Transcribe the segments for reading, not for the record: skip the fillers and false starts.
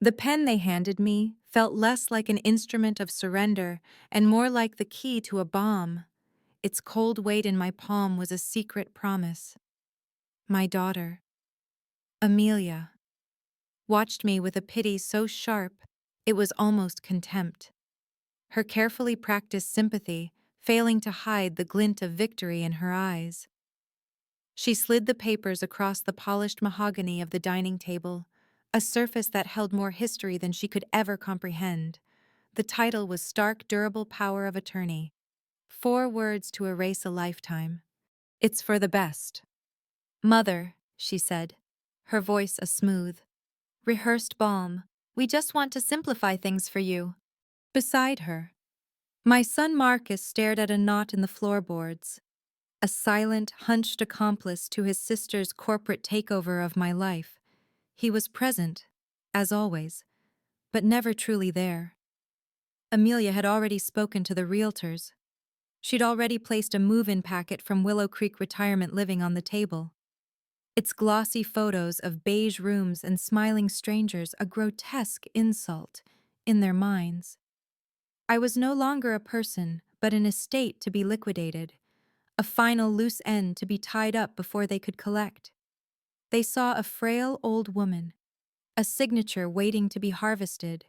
The pen they handed me felt less like an instrument of surrender and more like the key to a bomb. Its cold weight in my palm was a secret promise. My daughter, Amelia, watched me with a pity so sharp it was almost contempt. Her carefully practiced sympathy failing to hide the glint of victory in her eyes. She slid the papers across the polished mahogany of the dining table, a surface that held more history than she could ever comprehend. The title was Stark Durable Power of Attorney. 4 words to erase a lifetime. It's for the best. Mother, she said, her voice a smooth, rehearsed balm. We just want to simplify things for you. Beside her, my son Marcus stared at a knot in the floorboards, a silent, hunched accomplice to his sister's corporate takeover of my life. He was present, as always, but never truly there. Amelia had already spoken to the realtors. She'd already placed a move-in packet from Willow Creek Retirement Living on the table. Its glossy photos of beige rooms and smiling strangers a grotesque insult in their minds. I was no longer a person, but an estate to be liquidated, a final loose end to be tied up before they could collect. They saw a frail old woman, a signature waiting to be harvested.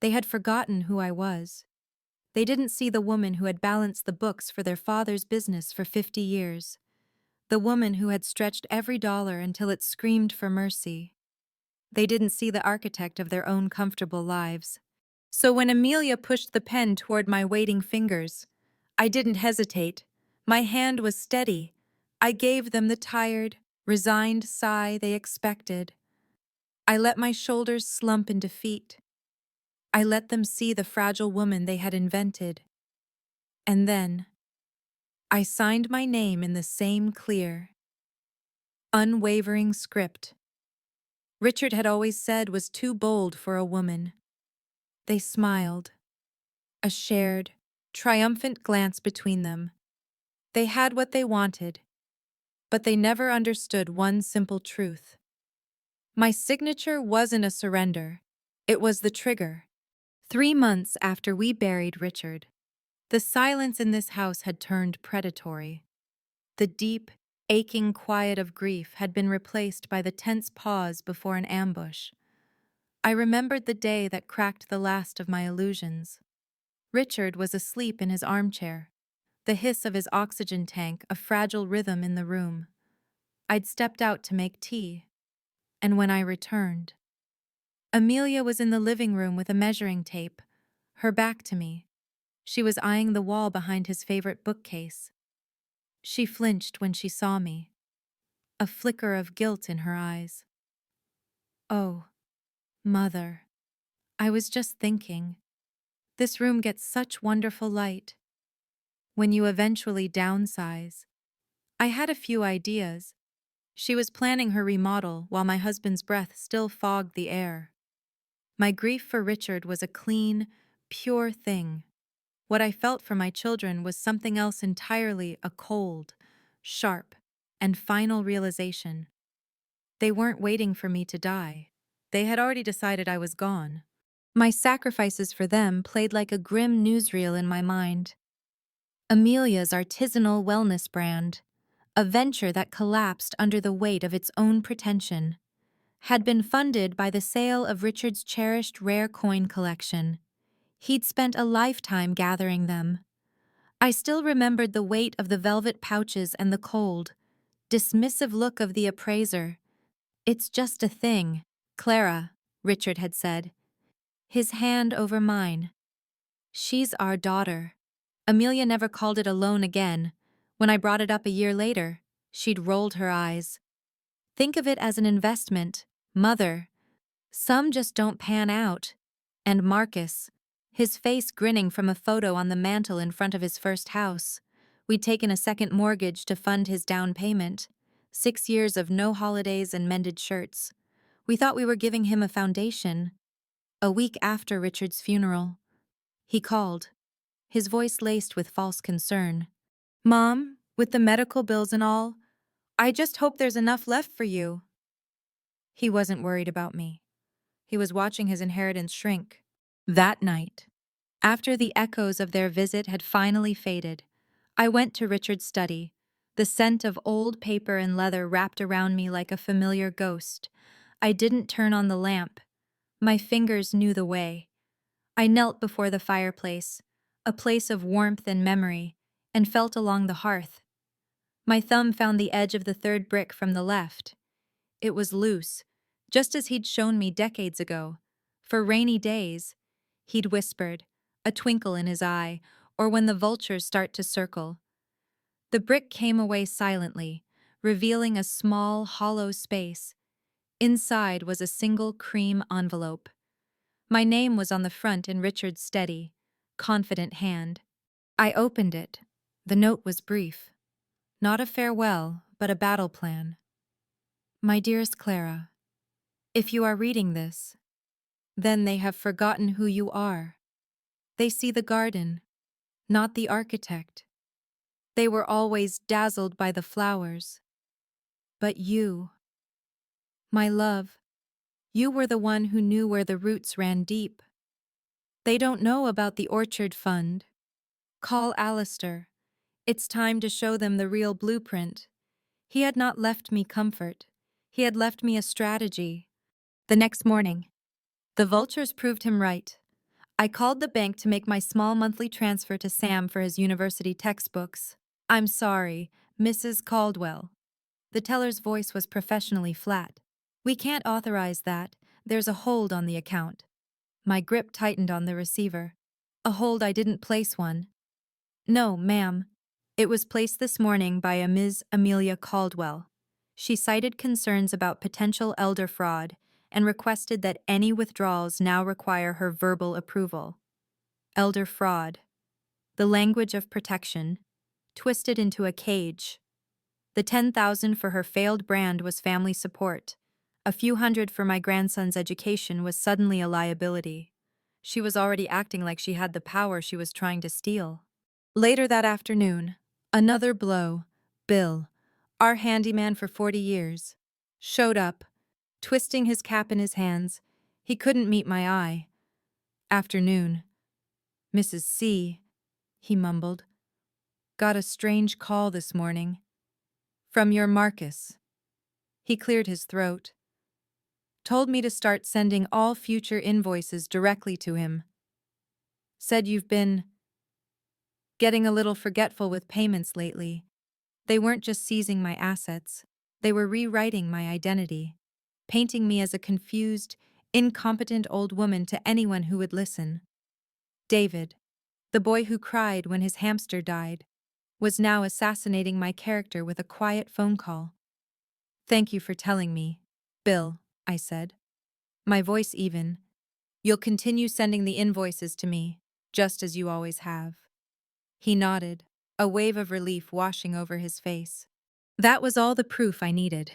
They had forgotten who I was. They didn't see the woman who had balanced the books for their father's business for 50 years. The woman who had stretched every dollar until it screamed for mercy. They didn't see the architect of their own comfortable lives. So when Amelia pushed the pen toward my waiting fingers, I didn't hesitate. My hand was steady. I gave them the tired, resigned sigh they expected. I let my shoulders slump in defeat. I let them see the fragile woman they had invented. And then, I signed my name in the same clear, unwavering script Richard had always said was too bold for a woman. They smiled, a shared, triumphant glance between them. They had what they wanted, but they never understood one simple truth. My signature wasn't a surrender. It was the trigger. 3 months after we buried Richard, the silence in this house had turned predatory. The deep, aching quiet of grief had been replaced by the tense pause before an ambush. I remembered the day that cracked the last of my illusions. Richard was asleep in his armchair, the hiss of his oxygen tank a fragile rhythm in the room. I'd stepped out to make tea, and when I returned, Amelia was in the living room with a measuring tape, her back to me. She was eyeing the wall behind his favorite bookcase. She flinched when she saw me, a flicker of guilt in her eyes. Oh, Mother, I was just thinking. This room gets such wonderful light. When you eventually downsize. I had a few ideas. She was planning her remodel while my husband's breath still fogged the air. My grief for Richard was a clean, pure thing. What I felt for my children was something else entirely, a cold, sharp, and final realization. They weren't waiting for me to die. They had already decided I was gone. My sacrifices for them played like a grim newsreel in my mind. Amelia's artisanal wellness brand, a venture that collapsed under the weight of its own pretension, had been funded by the sale of Richard's cherished rare coin collection. He'd spent a lifetime gathering them. I still remembered the weight of the velvet pouches and the cold, dismissive look of the appraiser. "It's just a thing, Clara," Richard had said, his hand over mine. "She's our daughter." Amelia never called it a loan again. When I brought it up a year later, she'd rolled her eyes. "Think of it as an investment, Mother. Some just don't pan out." And Marcus, his face grinning from a photo on the mantel in front of his first house. We'd taken a second mortgage to fund his down payment. 6 years of no holidays and mended shirts. We thought we were giving him a foundation. A week after Richard's funeral, he called, his voice laced with false concern. "Mom, with the medical bills and all, I just hope there's enough left for you." He wasn't worried about me. He was watching his inheritance shrink. That night, after the echoes of their visit had finally faded, I went to Richard's study, the scent of old paper and leather wrapped around me like a familiar ghost. I didn't turn on the lamp. My fingers knew the way. I knelt before the fireplace, a place of warmth and memory, and felt along the hearth. My thumb found the edge of the third brick from the left. It was loose, just as he'd shown me decades ago. For rainy days, he'd whispered, a twinkle in his eye, or when the vultures start to circle. The brick came away silently, revealing a small, hollow space. Inside was a single cream envelope. My name was on the front in Richard's steady, confident hand. I opened it. The note was brief. Not a farewell, but a battle plan. My dearest Clara, if you are reading this, then they have forgotten who you are. They see the garden, not the architect. They were always dazzled by the flowers. But you, my love, you were the one who knew where the roots ran deep. They don't know about the orchard fund. Call Alistair. It's time to show them the real blueprint. He had not left me comfort. He had left me a strategy. The next morning, the vultures proved him right. I called the bank to make my small monthly transfer to Sam for his university textbooks. I'm sorry, Mrs. Caldwell. The teller's voice was professionally flat. We can't authorize that. There's a hold on the account. My grip tightened on the receiver. A hold I didn't place one. No, ma'am. It was placed this morning by a Ms. Amelia Caldwell. She cited concerns about potential elder fraud and requested that any withdrawals now require her verbal approval. Elder fraud. The language of protection. Twisted into a cage. The $10,000 for her failed brand was family support. A few hundred for my grandson's education was suddenly a liability. She was already acting like she had the power she was trying to steal. Later that afternoon, another blow. Bill, our handyman for 40 years, showed up, twisting his cap in his hands. He couldn't meet my eye. Afternoon. Mrs. C, he mumbled, got a strange call this morning. From your Marcus. He cleared his throat. Told me to start sending all future invoices directly to him. Said you've been getting a little forgetful with payments lately. They weren't just seizing my assets, they were rewriting my identity, painting me as a confused, incompetent old woman to anyone who would listen. David, the boy who cried when his hamster died, was now assassinating my character with a quiet phone call. Thank you for telling me, Bill, I said, my voice even. You'll continue sending the invoices to me, just as you always have. He nodded, a wave of relief washing over his face. That was all the proof I needed.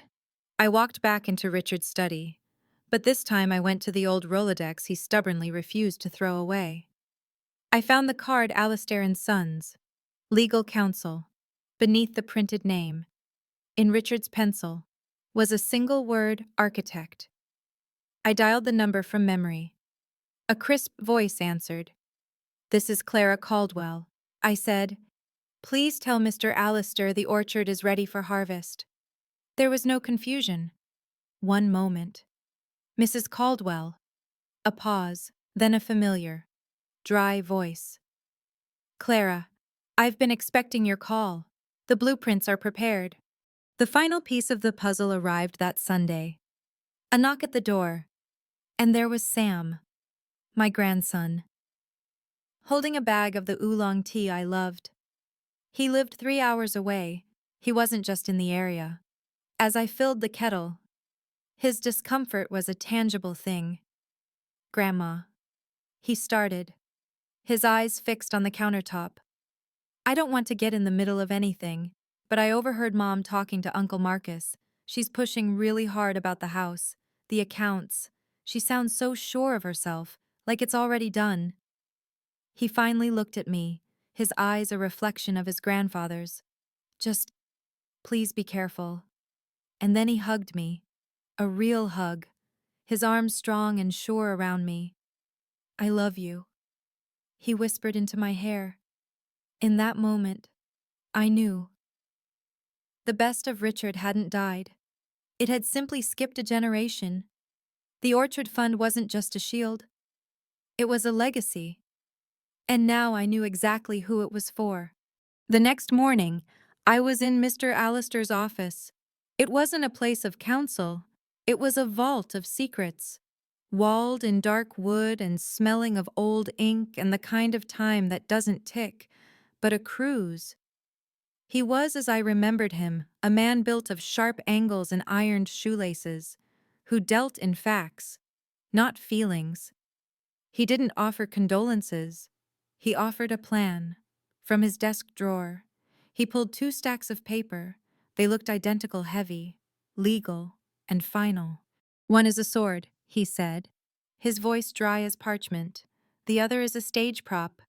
I walked back into Richard's study, but this time I went to the old Rolodex he stubbornly refused to throw away. I found the card Alistair and Sons, legal counsel. Beneath the printed name, in Richard's pencil, was a single word, architect. I dialed the number from memory. A crisp voice answered. This is Clara Caldwell. I said, please tell Mr. Alistair the orchard is ready for harvest. There was no confusion. One moment. Mrs. Caldwell. A pause, then a familiar, dry voice. Clara, I've been expecting your call. The blueprints are prepared. The final piece of the puzzle arrived that Sunday. A knock at the door. And there was Sam, my grandson, holding a bag of the oolong tea I loved. He lived 3 hours away. He wasn't just in the area. As I filled the kettle, his discomfort was a tangible thing. Grandma. He started, his eyes fixed on the countertop. I don't want to get in the middle of anything, but I overheard Mom talking to Uncle Marcus. She's pushing really hard about the house, the accounts. She sounds so sure of herself, like it's already done. He finally looked at me, his eyes a reflection of his grandfather's. Just, please be careful. And then he hugged me. A real hug. his arms strong and sure around me. "I love you," he whispered into my hair. In that moment, I knew. The best of Richard hadn't died. It had simply skipped a generation. The Orchard Fund wasn't just a shield. It was a legacy. And now I knew exactly who it was for. The next morning, I was in Mr. Allister's office. It wasn't a place of counsel. It was a vault of secrets, walled in dark wood and smelling of old ink and the kind of time that doesn't tick, but accrues. He was as I remembered him, a man built of sharp angles and ironed shoelaces, who dealt in facts, not feelings. He didn't offer condolences. He offered a plan. From his desk drawer, he pulled 2 stacks of paper. They looked identical, heavy, legal, and final. "One is a sword," he said, his voice dry as parchment. "The other is a stage prop."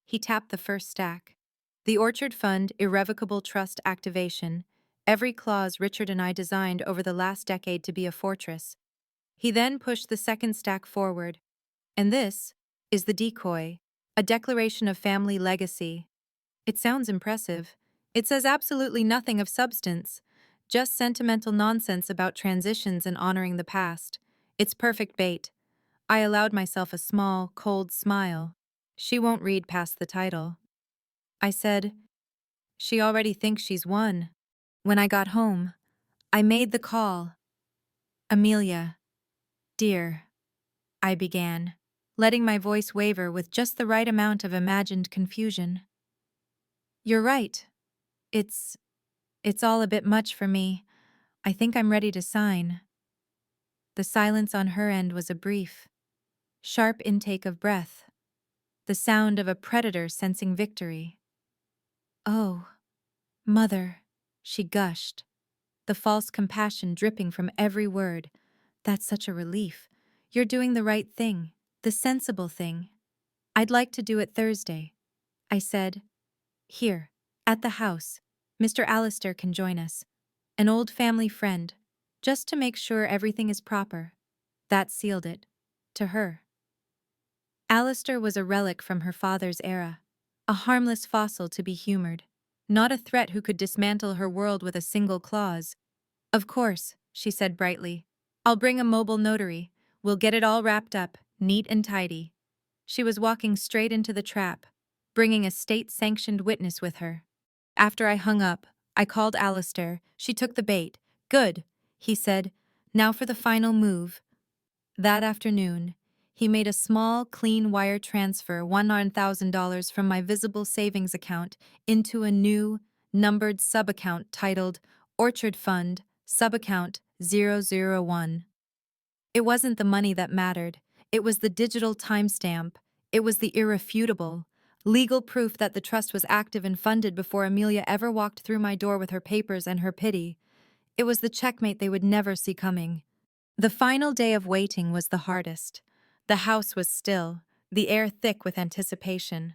He tapped the first stack. "The Orchard Fund Irrevocable Trust Activation. Every clause Richard and I designed over the last decade to be a fortress." He then pushed the second stack forward. "And this is the decoy, a declaration of family legacy." It sounds impressive. It says absolutely nothing of substance, just sentimental nonsense about transitions and honoring the past. It's perfect bait. I allowed myself a small, cold smile. "She won't read past the title." I said, "She already thinks she's won." When I got home, I made the call. "Amelia, dear," I began, letting my voice waver with just the right amount of imagined confusion. "You're right. It's all a bit much for me. I think I'm ready to sign." The silence on her end was a brief, sharp intake of breath, the sound of a predator sensing victory. "Oh, Mother," she gushed, the false compassion dripping from every word. "That's such a relief. You're doing the right thing, the sensible thing." "I'd like to do it Thursday," I said. "Here, at the house. Mr. Allister can join us. An old family friend, just to make sure everything is proper." That sealed it. To her. Allister was a relic from her father's era, a harmless fossil to be humored, not a threat who could dismantle her world with a single clause. "Of course," she said brightly. "I'll bring a mobile notary. We'll get it all wrapped up, neat and tidy." She was walking straight into the trap, bringing a state-sanctioned witness with her. After I hung up, I called Allister. She took the bait. "Good," he said. "Now for the final move." That afternoon, he made a small, clean wire transfer, $100,000 from my visible savings account into a new, numbered subaccount titled Orchard Fund, Subaccount 001. It wasn't the money that mattered. It was the digital timestamp. It was the irrefutable, legal proof that the trust was active and funded before Amelia ever walked through my door with her papers and her pity. It was the checkmate they would never see coming. The final day of waiting was the hardest. The house was still, the air thick with anticipation.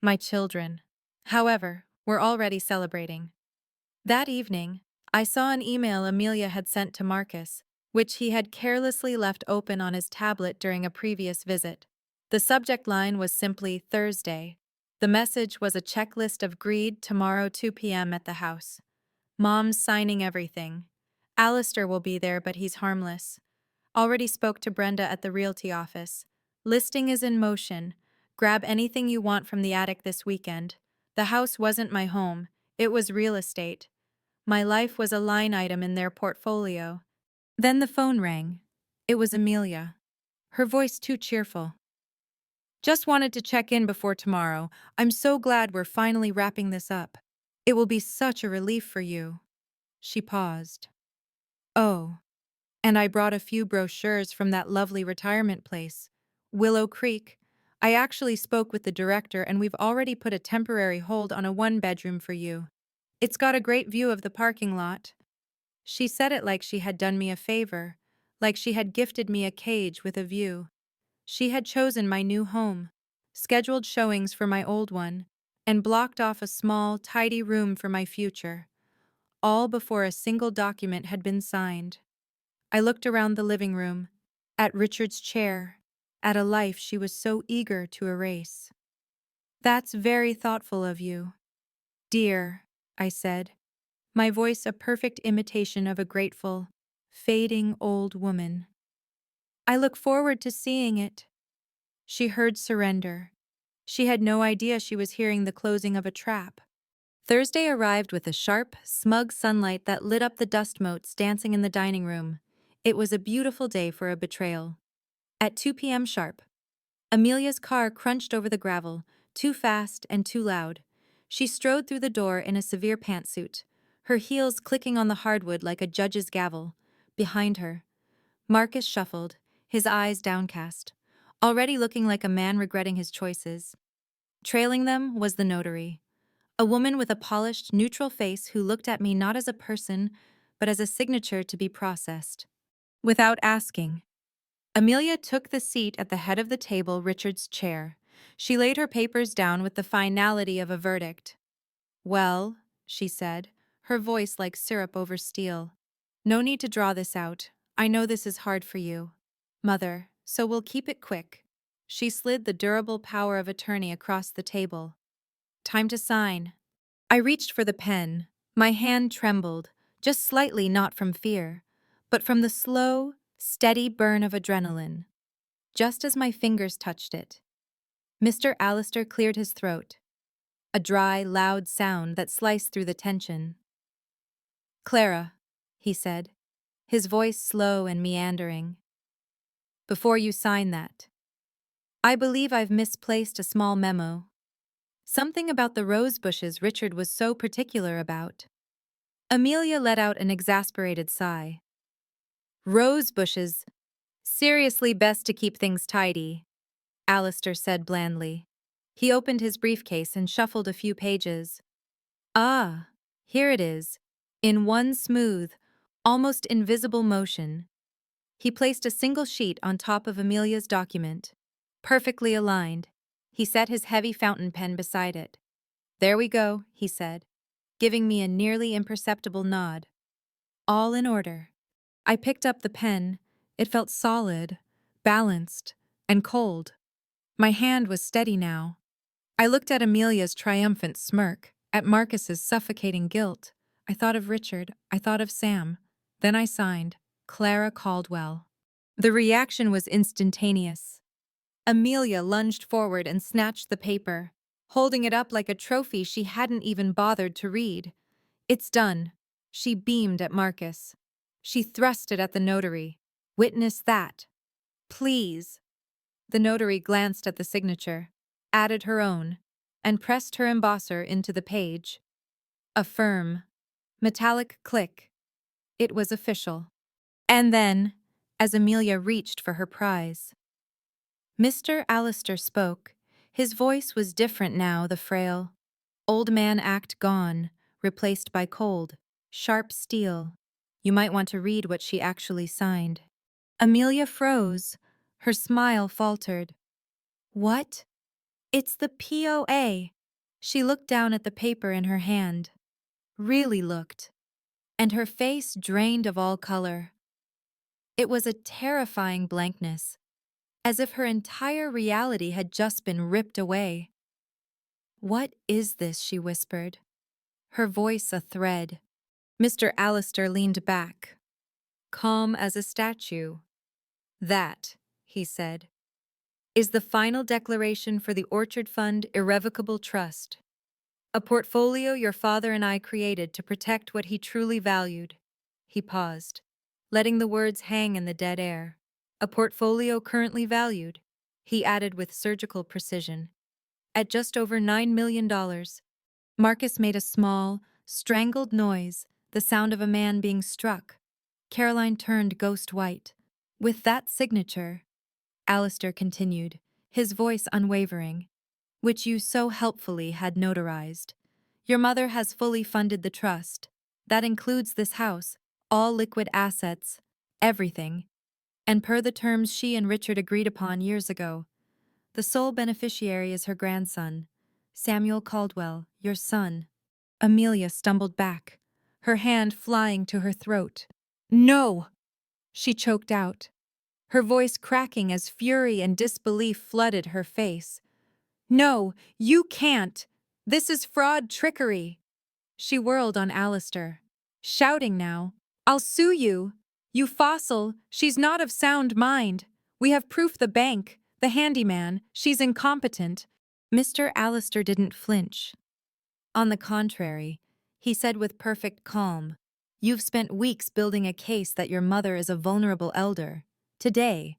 My children, however, were already celebrating. That evening, I saw an email Amelia had sent to Marcus, which he had carelessly left open on his tablet during a previous visit. The subject line was simply Thursday. The message was a checklist of "Greed tomorrow 2 p.m. at the house. Mom's signing everything. Allister will be there, but he's harmless. Already spoke to Brenda at the realty office. Listing is in motion. Grab anything you want from the attic this weekend." The house wasn't my home. It was real estate. My life was a line item in their portfolio. Then the phone rang. It was Amelia. Her voice too cheerful. "Just wanted to check in before tomorrow. I'm so glad we're finally wrapping this up. It will be such a relief for you." She paused. "Oh, and I brought a few brochures from that lovely retirement place, Willow Creek. I actually spoke with the director and we've already put a temporary hold on a 1-bedroom for you. It's got a great view of the parking lot." She said it like she had done me a favor, like she had gifted me a cage with a view. She had chosen my new home, scheduled showings for my old one, and blocked off a small, tidy room for my future, all before a single document had been signed. I looked around the living room. at Richard's chair, at a life she was so eager to erase. "That's very thoughtful of you, dear," I said, my voice a perfect imitation of a grateful, fading old woman. "I look forward to seeing it." She heard surrender. She had no idea she was hearing the closing of a trap. Thursday arrived with a sharp, smug sunlight that lit up the dust motes dancing in the dining room. It was a beautiful day for a betrayal. At 2 p.m. sharp, Amelia's car crunched over the gravel, too fast and too loud. She strode through the door in a severe pantsuit, her heels clicking on the hardwood like a judge's gavel. Behind her, Marcus shuffled, his eyes downcast, already looking like a man regretting his choices. Trailing them was the notary, a woman with a polished, neutral face who looked at me not as a person, but as a signature to be processed. Without asking, Amelia took the seat at the head of the table, Richard's chair. She laid her papers down with the finality of a verdict. "Well," she said, her voice like syrup over steel. "No need to draw this out. I know this is hard for you, Mother, so we'll keep it quick." She slid the durable power of attorney across the table. "Time to sign." I reached for the pen. My hand trembled, just slightly, not from fear, but from the slow, steady burn of adrenaline. Just as my fingers touched it, Mr. Allister cleared his throat, a dry, loud sound that sliced through the tension. "Clara," he said, his voice slow and meandering, "before you sign that, I believe I've misplaced a small memo. Something about the rose bushes Richard was so particular about." Amelia let out an exasperated sigh. "Rose bushes? Seriously, best to keep things tidy," Allister said blandly. He opened his briefcase and shuffled a few pages. "Ah, here it is." In one smooth, almost invisible motion, he placed a single sheet on top of Amelia's document. Perfectly aligned, he set his heavy fountain pen beside it. "There we go," he said, giving me a nearly imperceptible nod. "All in order." I picked up the pen. It felt solid, balanced, and cold. My hand was steady now. I looked at Amelia's triumphant smirk, at Marcus's suffocating guilt. I thought of Richard, I thought of Sam. Then I signed, Clara Caldwell. The reaction was instantaneous. Amelia lunged forward and snatched the paper, holding it up like a trophy she hadn't even bothered to read. "It's done." She beamed at Marcus. She thrust it at the notary. "Witness that." "Please." The notary glanced at the signature, added her own, and pressed her embosser into the page. A firm, metallic click. It was official. And then, as Amelia reached for her prize, Mr. Allister spoke. His voice was different now, the frail, old man act gone, replaced by cold, sharp steel. You might want to read what she actually signed. Amelia froze. Her smile faltered. "What?" "It's the POA." She looked down at the paper in her hand. Really looked. And her face drained of all color. It was a terrifying blankness, as if her entire reality had just been ripped away. "What is this?" she whispered, her voice a thread. Mr. Allister leaned back, calm as a statue. "That," he said, "is the final declaration for the Orchard Fund Irrevocable Trust. A portfolio your father and I created to protect what he truly valued." He paused, letting the words hang in the dead air. "A portfolio currently valued," he added with surgical precision, "at just over $9 million. Marcus made a small, strangled noise, the sound of a man being struck. Caroline turned ghost white. "With that signature," Allister continued, his voice unwavering, "which you so helpfully had notarized, your mother has fully funded the trust. That includes this house, all liquid assets, everything. And per the terms she and Richard agreed upon years ago, the sole beneficiary is her grandson, Samuel Caldwell, your son." Amelia stumbled back, her hand flying to her throat. "No!" she choked out. her voice cracking as fury and disbelief flooded her face. "No, you can't! This is fraud trickery!" She whirled on Alistair, shouting now, "I'll sue you! You fossil, she's not of sound mind! We have proof the bank, the handyman, she's incompetent." Mr. Alistair didn't flinch. On the contrary, he said with perfect calm, "You've spent weeks building a case that your mother is a vulnerable elder. Today,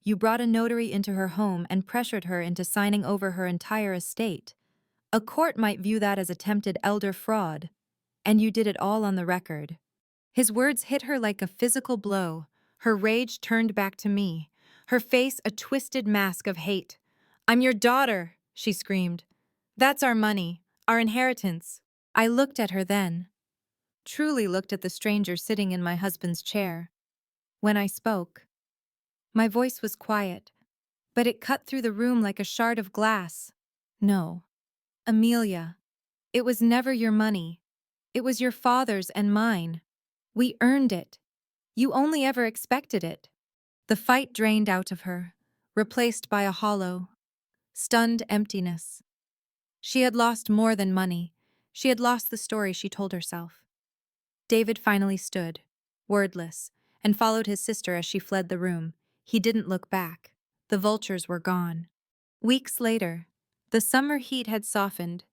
you brought a notary into her home and pressured her into signing over her entire estate. A court might view that as attempted elder fraud, and you did it all on the record." His words hit her like a physical blow. Her rage turned back to me, her face a twisted mask of hate. "I'm your daughter," she screamed. "That's our money, our inheritance." I looked at her then, truly looked at the stranger sitting in my husband's chair. When I spoke, my voice was quiet, but it cut through the room like a shard of glass. "No, Amelia, it was never your money. It was your father's and mine. We earned it. You only ever expected it." The fight drained out of her, replaced by a hollow, stunned emptiness. She had lost more than money. She had lost the story she told herself. David finally stood, wordless, and followed his sister as she fled the room. He didn't look back. The vultures were gone. Weeks later, the summer heat had softened.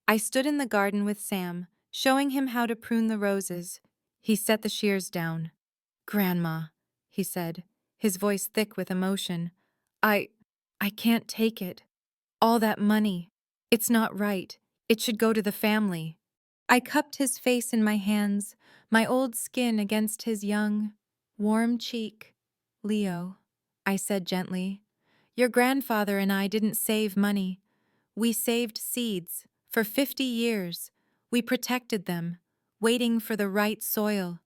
I stood in the garden with Sam, showing him how to prune the roses. He set the shears down. "Grandma," he said, his voice thick with emotion, I can't take it. All that money. It's not right. It should go to the family." I cupped his face in my hands, my old skin against his young, warm cheek. "Leo," I said gently, "your grandfather and I didn't save money. We saved seeds. For 50 years, we protected them, waiting for the right soil.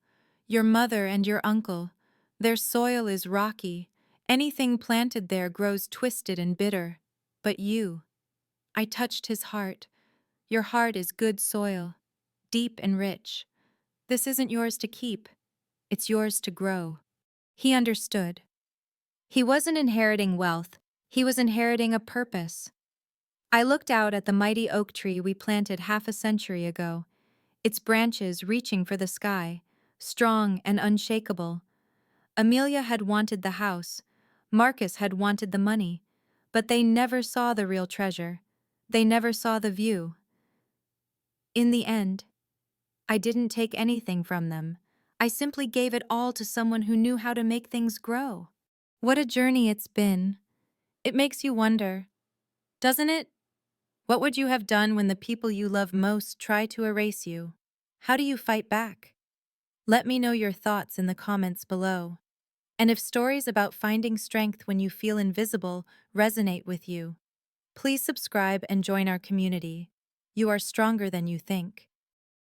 Your mother and your uncle, their soil is rocky. Anything planted there grows twisted and bitter. But you," I touched his heart, "your heart is good soil, deep and rich. This isn't yours to keep. It's yours to grow." He understood. He wasn't inheriting wealth. He was inheriting a purpose. I looked out at the mighty oak tree we planted half a century ago, its branches reaching for the sky, strong and unshakable. Amelia had wanted the house. Marcus had wanted the money. But they never saw the real treasure. They never saw the view. In the end, I didn't take anything from them. I simply gave it all to someone who knew how to make things grow. What a journey it's been. It makes you wonder, doesn't it? What would you have done when the people you love most try to erase you? How do you fight back? Let me know your thoughts in the comments below. And if stories about finding strength when you feel invisible resonate with you, please subscribe and join our community. You are stronger than you think.